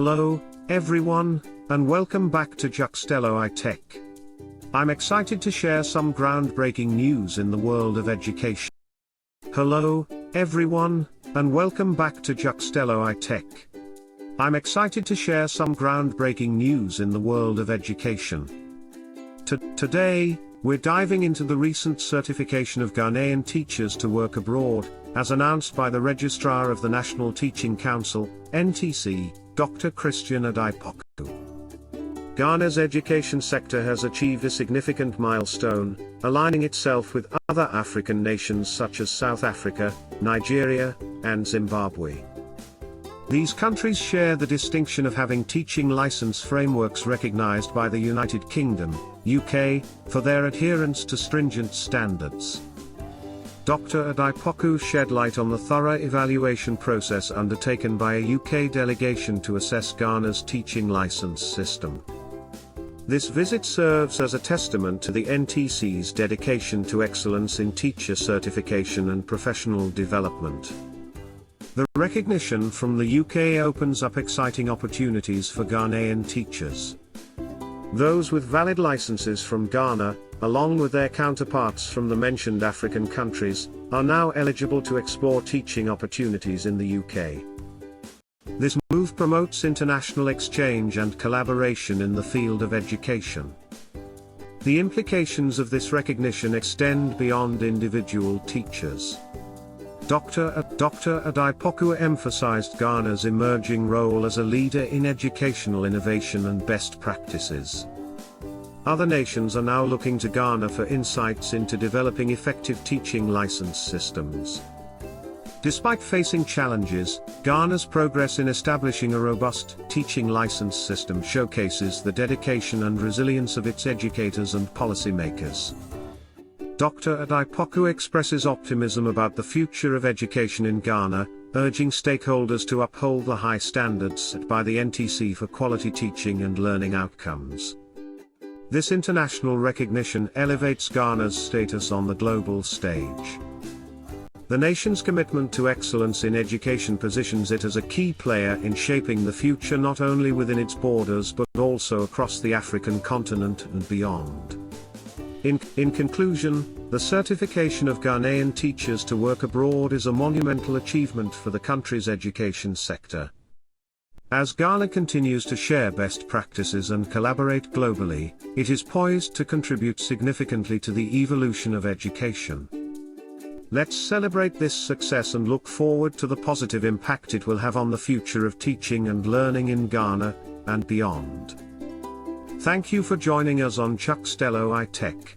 Hello, everyone, and welcome back to Jhuxtello iTech. I'm excited to share some groundbreaking news in the world of education. Hello, everyone, and welcome back to Jhuxtello iTech. I'm excited to share some groundbreaking news in the world of education. Today, we're diving into the recent certification of Ghanaian teachers to work abroad, as announced by the Registrar of the National Teaching Council, NTC, Dr. Christian Addai-Poku. Ghana's education sector has achieved a significant milestone, aligning itself with other African nations such as South Africa, Nigeria, and Zimbabwe. These countries share the distinction of having teaching license frameworks recognized by the United Kingdom, UK, for their adherence to stringent standards. Dr. Addai-Poku shed light on the thorough evaluation process undertaken by a UK delegation to assess Ghana's teaching license system. This visit serves as a testament to the NTC's dedication to excellence in teacher certification and professional development. The recognition from the UK opens up exciting opportunities for Ghanaian teachers. Those with valid licenses from Ghana, along with their counterparts from the mentioned African countries, are now eligible to explore teaching opportunities in the UK. This move promotes international exchange and collaboration in the field of education. The implications of this recognition extend beyond individual teachers. Dr. Addai-Poku emphasized Ghana's emerging role as a leader in educational innovation and best practices. Other nations are now looking to Ghana for insights into developing effective teaching license systems. Despite facing challenges, Ghana's progress in establishing a robust teaching license system showcases the dedication and resilience of its educators and policymakers. Dr. Addai-Poku expresses optimism about the future of education in Ghana, urging stakeholders to uphold the high standards set by the NTC for quality teaching and learning outcomes. This international recognition elevates Ghana's status on the global stage. The nation's commitment to excellence in education positions it as a key player in shaping the future not only within its borders but also across the African continent and beyond. In conclusion, the certification of Ghanaian teachers to work abroad is a monumental achievement for the country's education sector. As Ghana continues to share best practices and collaborate globally, it is poised to contribute significantly to the evolution of education. Let's celebrate this success and look forward to the positive impact it will have on the future of teaching and learning in Ghana and beyond. Thank you for joining us on Jhuxtello iTech.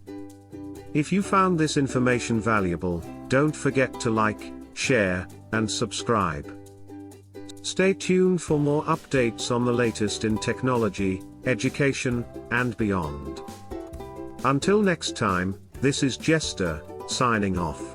If you found this information valuable, don't forget to like, share, and subscribe. Stay tuned for more updates on the latest in technology, education, and beyond. Until next time, this is Jester, signing off.